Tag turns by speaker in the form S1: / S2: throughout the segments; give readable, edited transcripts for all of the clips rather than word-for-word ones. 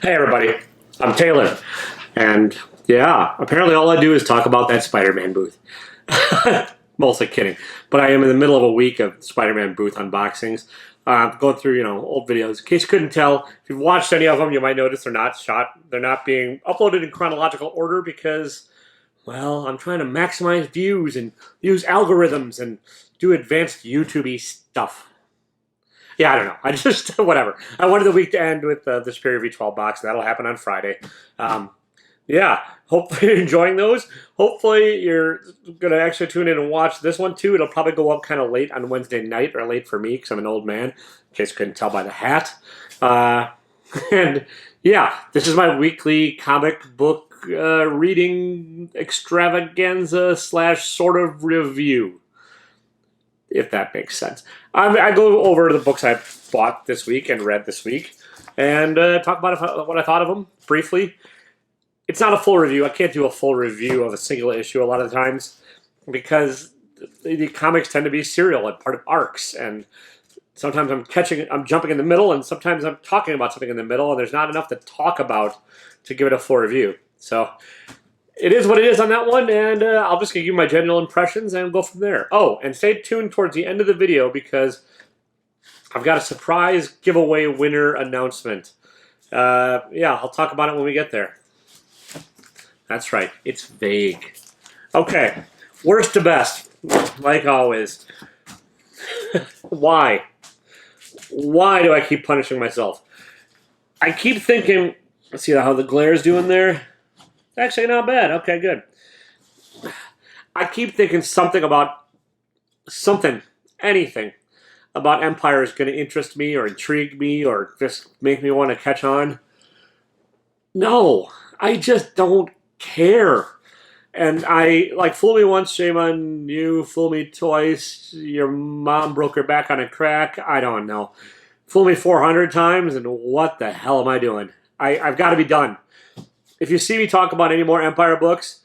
S1: Hey everybody, I'm Taylor, and yeah, apparently all I do is talk about that Spider-Man booth. Mostly kidding, but I am in the middle of a week of Spider-Man booth unboxings. Going through, old videos. In case you couldn't tell, if you've watched any of them, you might notice they're not being uploaded in chronological order because, well, I'm trying to maximize views and use algorithms and do advanced YouTube-y stuff. Yeah, I don't know. I just, whatever. I wanted the week to end with the Superior V12 box. That'll happen on Friday. Yeah, hopefully you're enjoying those. Hopefully you're going to actually tune in and watch this one too. It'll probably go up kind of late on Wednesday night, or late for me because I'm an old man, in case you couldn't tell by the hat. And yeah, this is my weekly comic book reading extravaganza / sort of review, if that makes sense. I go over the books I bought this week and read this week and talk about what I thought of them briefly. It's not a full review. I can't do a full review of a single issue a lot of the times because the comics tend to be serial and part of arcs, and sometimes I'm jumping in the middle, and sometimes I'm talking about something in the middle, and there's not enough to talk about to give it a full review. So it is what it is on that one, and I'll just give you my general impressions and go from there. Oh, and stay tuned towards the end of the video because I've got a surprise giveaway winner announcement. Yeah, I'll talk about it when we get there. That's right, it's vague. Okay, worst to best, like always. Why? Why do I keep punishing myself? I keep thinking, let's see how the glare's doing there. Actually, not bad. Okay, good. I keep thinking anything about Empire is going to interest me or intrigue me or just make me want to catch on. No, I just don't care. And fool me once, shame on you. Fool me twice, your mom broke her back on a crack. I don't know. Fool me 400 times, and what the hell am I doing? I've got to be done. If you see me talk about any more Empire books,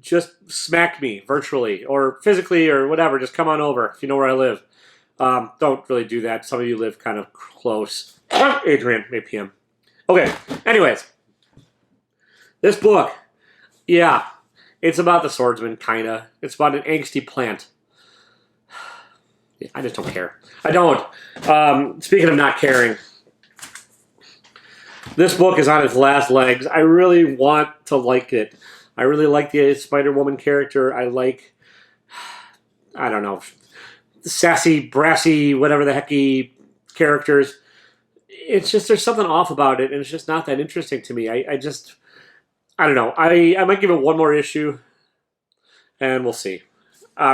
S1: just smack me virtually or physically or whatever. Just come on over if you know where I live. Don't really do that. Some of you live kind of close. Adrian, 8 p.m. Okay, anyways. This book, yeah, it's about the swordsman, kind of. It's about an angsty plant. I just don't care. I don't. Speaking of not caring, this book is on its last legs. I really want to like it. I really like the Spider-Woman character. I don't know, sassy, brassy, whatever the hecky characters. It's just, there's something off about it, and it's just not that interesting to me. I don't know. I might give it one more issue, and we'll see.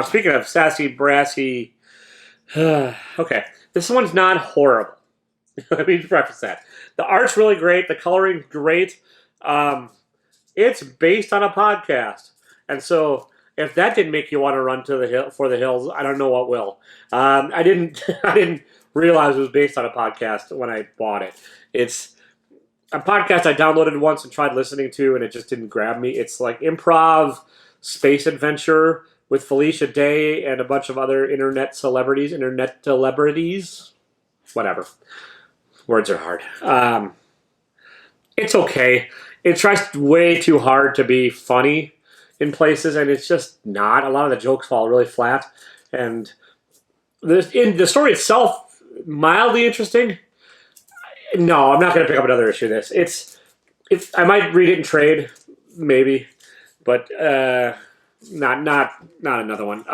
S1: Speaking of sassy, brassy, okay, this one's not horrible. Let me preface that. The art's really great. The coloring's great. It's based on a podcast, and so if that didn't make you want to run to the hills, I don't know what will. I didn't realize it was based on a podcast when I bought it. It's a podcast I downloaded once and tried listening to, and it just didn't grab me. It's like improv space adventure with Felicia Day and a bunch of other internet celebrities, whatever. Words are hard. It's okay. It tries way too hard to be funny in places, and it's just not. A lot of the jokes fall really flat, and the story itself, mildly interesting. No, I'm not going to pick up another issue of this. I might read it in trade, maybe, but not another one.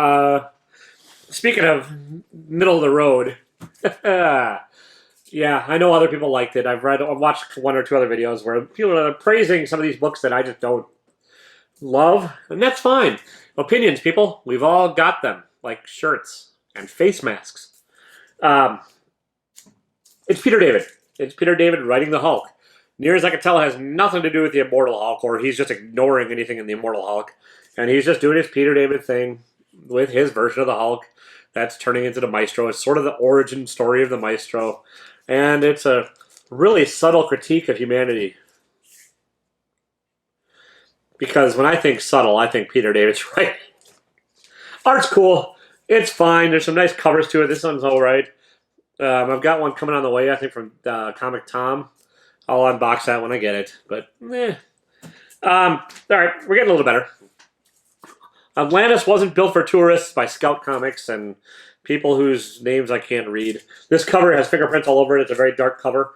S1: Speaking of middle of the road, yeah, I know other people liked it. I've watched one or two other videos where people are praising some of these books that I just don't love, and that's fine. Opinions, people, we've all got them, like shirts and face masks. It's Peter David. It's Peter David writing the Hulk. Near as I can tell, it has nothing to do with the Immortal Hulk, or he's just ignoring anything in the Immortal Hulk, and he's just doing his Peter David thing with his version of the Hulk that's turning into the Maestro. It's sort of the origin story of the Maestro, and it's a really subtle critique of humanity. Because when I think subtle, I think Peter David's right. Art's cool. It's fine. There's some nice covers to it. This one's all right. I've got one coming on the way, I think, from Comic Tom. I'll unbox that when I get it. But, all right, we're getting a little better. Atlantis wasn't built for tourists by Scout Comics and people whose names I can't read. This cover has fingerprints all over it. It's a very dark cover.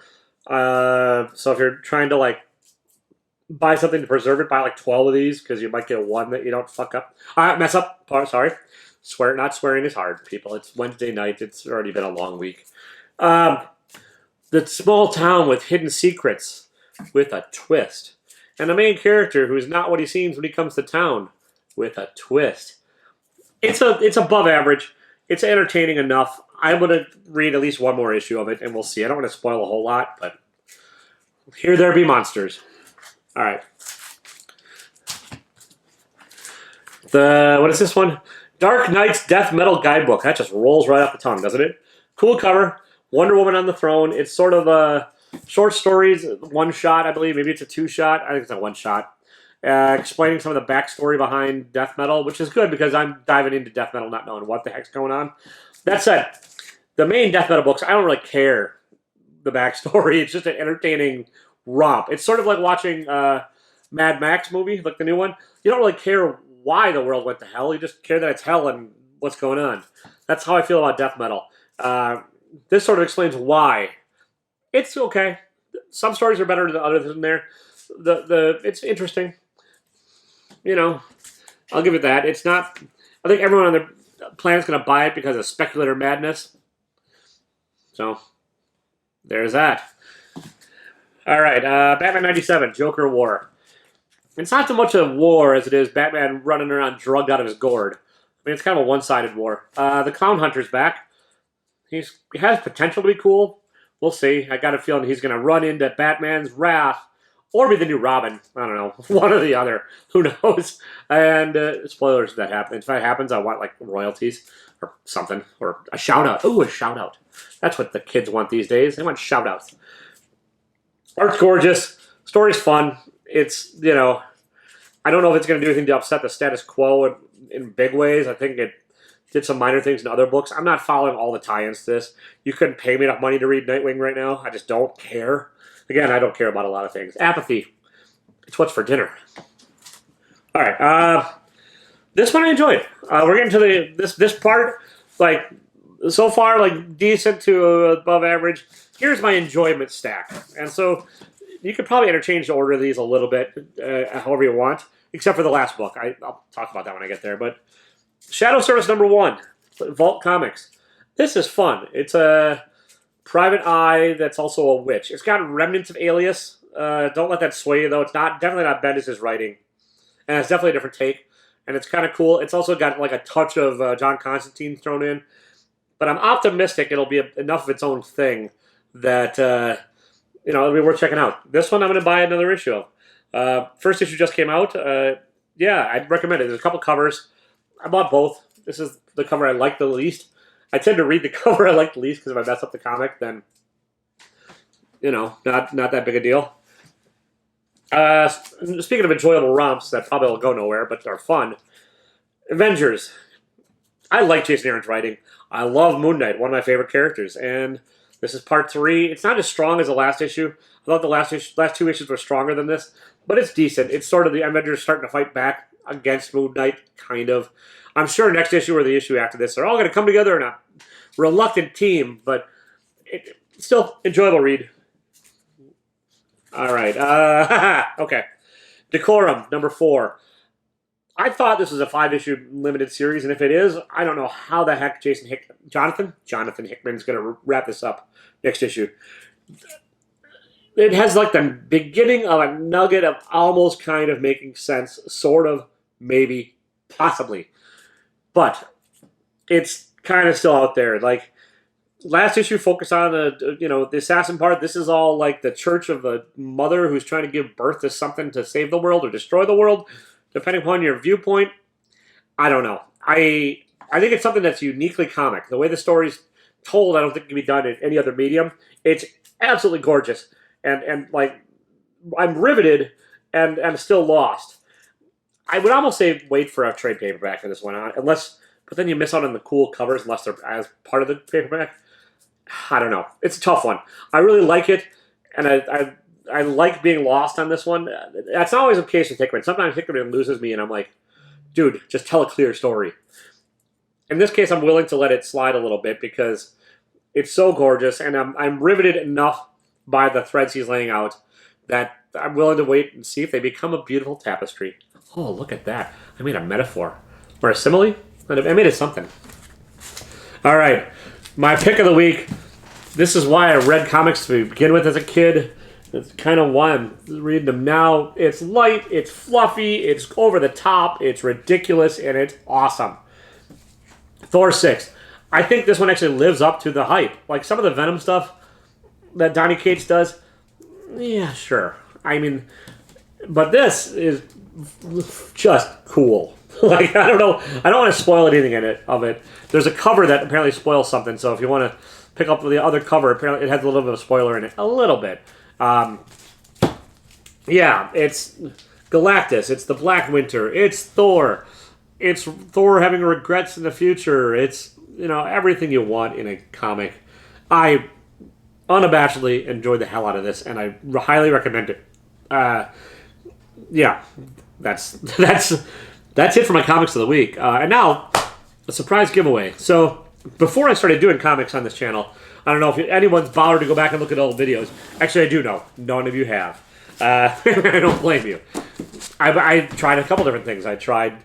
S1: So if you're trying to like buy something to preserve it, buy like 12 of these because you might get one that you don't fuck up. Mess up. Sorry. Not swearing is hard, people. It's Wednesday night. It's already been a long week. The small town with hidden secrets with a twist. And the main character who is not what he seems when he comes to town with a twist. It's above average. It's entertaining enough. I'm going to read at least one more issue of it, and we'll see. I don't want to spoil a whole lot, but here there be monsters. All right. What is this one? Dark Knight's Death Metal Guidebook. That just rolls right off the tongue, doesn't it? Cool cover. Wonder Woman on the throne. It's sort of short stories, one shot, I believe. Maybe it's a two shot. I think it's a one shot. Explaining some of the backstory behind death metal, which is good because I'm diving into death metal not knowing what the heck's going on. That said, the main death metal books, I don't really care the backstory. It's just an entertaining romp. It's sort of like watching Mad Max movie, like the new one. You don't really care why the world went to hell. You just care that it's hell and what's going on. That's how I feel about death metal. This sort of explains why. It's okay. Some stories are better than others in there. It's interesting. You know, I'll give it that. It's not. I think everyone on the planet's going to buy it because of speculator madness. So, there's that. All right, Batman 97, Joker War. It's not so much a war as it is Batman running around drugged out of his gourd. I mean, it's kind of a one-sided war. The Clown Hunter's back. He has potential to be cool. We'll see. I got a feeling he's going to run into Batman's wrath or be the new Robin. I don't know. One or the other. Who knows? And spoilers if that happens. If that happens, I want like royalties or something. Or a shout-out. Ooh, a shout-out. That's what the kids want these days. They want shout-outs. Art's gorgeous. Story's fun. It's, I don't know if it's going to do anything to upset the status quo in big ways. I think it did some minor things in other books. I'm not following all the tie-ins to this. You couldn't pay me enough money to read Nightwing right now. I just don't care. Again, I don't care about a lot of things. Apathy. It's what's for dinner. All right. This one I enjoyed. We're getting to this part. Like, so far, like, decent to above average. Here's my enjoyment stack. And so you could probably interchange the order of these a little bit, however you want, except for the last book. I'll talk about that when I get there. But Shadow Service #1, Vault Comics. This is fun. It's a private eye that's also a witch. It's got remnants of Alias. Don't let that sway you, though. It's definitely not Bendis' writing. And it's definitely a different take. And it's kind of cool. It's also got like a touch of John Constantine thrown in. But I'm optimistic it'll be enough of its own thing that, it'll be worth checking out. This one I'm going to buy another issue of. First issue just came out. Yeah, I'd recommend it. There's a couple covers. I bought both. This is the cover I like the least. I tend to read the cover I like the least because if I mess up the comic, then, not that big a deal. Speaking of enjoyable romps that probably will go nowhere, but are fun. Avengers. I like Jason Aaron's writing. I love Moon Knight, one of my favorite characters. And this is part 3. It's not as strong as the last issue. I thought the last 2 issues were stronger than this, but it's decent. It's sort of the Avengers starting to fight back against Moon Knight, kind of. I'm sure next issue or the issue after this, they're all going to come together in a reluctant team, but still enjoyable read. All right. Okay. Decorum, #4. I thought this was a 5-issue limited series, and if it is, I don't know how the heck Jonathan Hickman's going to wrap this up next issue. It has like the beginning of a nugget of almost kind of making sense, sort of, maybe, possibly. But it's kind of still out there. Like, last issue focused on the assassin part. This is all like the church of a mother who's trying to give birth to something to save the world or destroy the world, depending upon your viewpoint. I don't know. I think it's something that's uniquely comic. The way the story's told, I don't think it can be done in any other medium. It's absolutely gorgeous. And like, I'm riveted and I'm still lost. I would almost say wait for a trade paperback for this one on, but then you miss out on the cool covers unless they're as part of the paperback. I don't know. It's a tough one. I really like it, and I like being lost on this one. That's not always the case with Hickman. Sometimes Hickman loses me, and I'm like, dude, just tell a clear story. In this case, I'm willing to let it slide a little bit because it's so gorgeous, and I'm riveted enough by the threads he's laying out that I'm willing to wait and see if they become a beautiful tapestry. Oh, look at that. I made a metaphor. Or a simile? I made it something. All right. My pick of the week. This is why I read comics to begin with as a kid. It's kind of why I'm reading them now. It's light, it's fluffy, it's over the top, it's ridiculous, and it's awesome. Thor 6. I think this one actually lives up to the hype. Like some of the Venom stuff that Donny Cates does, yeah, sure. I mean, but this is just cool. Like, I don't know. I don't want to spoil anything of it. There's a cover that apparently spoils something, so if you want to pick up the other cover, apparently it has a little bit of a spoiler in it. A little bit. Yeah, it's Galactus. It's the Black Winter. It's Thor. It's Thor having regrets in the future. It's, everything you want in a comic. I unabashedly enjoyed the hell out of this, and I highly recommend it. Yeah, that's it for my comics of the week. And now, a surprise giveaway. So, before I started doing comics on this channel, I don't know if anyone's bothered to go back and look at old videos. Actually, I do know. None of you have. I don't blame you. I tried a couple different things. I tried,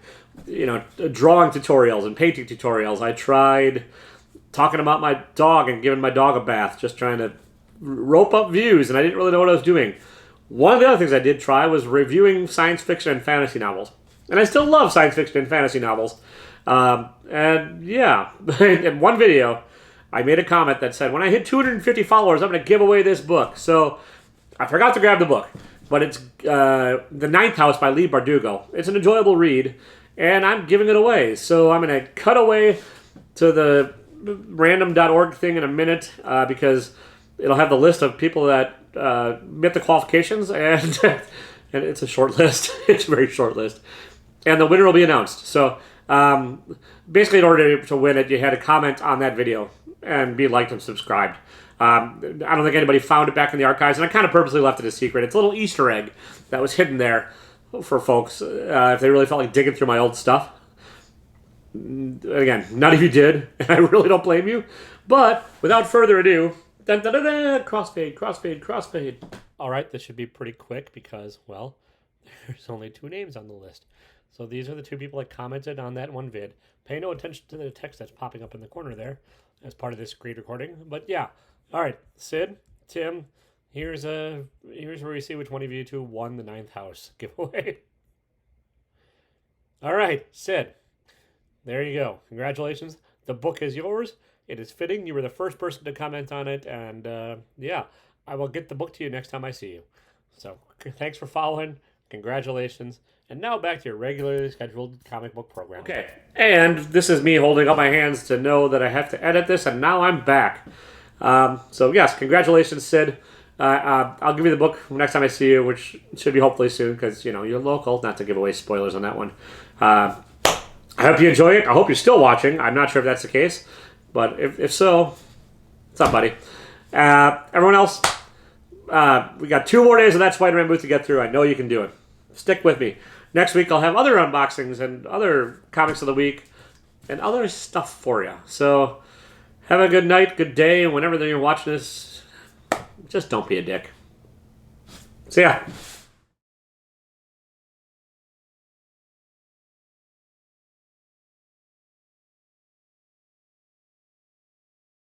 S1: drawing tutorials and painting tutorials. I tried talking about my dog and giving my dog a bath, just trying to rope up views, and I didn't really know what I was doing. One of the other things I did try was reviewing science fiction and fantasy novels. And I still love science fiction and fantasy novels. And yeah, in one video, I made a comment that said, when I hit 250 followers, I'm going to give away this book. So I forgot to grab the book, but it's The Ninth House by Lee Bardugo. It's an enjoyable read, and I'm giving it away. So I'm going to cut away to the random.org thing in a minute because it'll have the list of people that met the qualifications, and and it's a short list. It's a very short list. And the winner will be announced. So basically, in order to win it, you had to comment on that video and be liked and subscribed. I don't think anybody found it back in the archives, and I kind of purposely left it a secret. It's a little Easter egg that was hidden there for folks if they really felt like digging through my old stuff. Again, none of you did, and I really don't blame you. But without further ado, dun, dun, dun, dun, crossfade, crossfade, crossfade. All right, this should be pretty quick because, well, there's only 2 names on the list. So these are the 2 people that commented on that one vid. Pay no attention to the text that's popping up in the corner there as part of this screen recording. But yeah, all right, Sid, Tim, here's where we see which one of you 2 won the Ninth House giveaway. All right, Sid, there you go. Congratulations. The book is yours. It is fitting. You were the first person to comment on it. And yeah, I will get the book to you next time I see you. So thanks for following. Congratulations. And now back to your regularly scheduled comic book program. Okay, and this is me holding up my hands to know that I have to edit this, and now I'm back. So yes, congratulations, Sid. I'll give you the book next time I see you, which should be hopefully soon, because, you're local, not to give away spoilers on that one. I hope you enjoy it. I hope you're still watching. I'm not sure if that's the case, but if so, what's up, buddy? Everyone else, we got 2 more days of that Spider-Man booth to get through. I know you can do it. Stick with me. Next week, I'll have other unboxings and other comics of the week and other stuff for you. So have a good night, good day, and whenever you're watching this, just don't be a dick. See ya.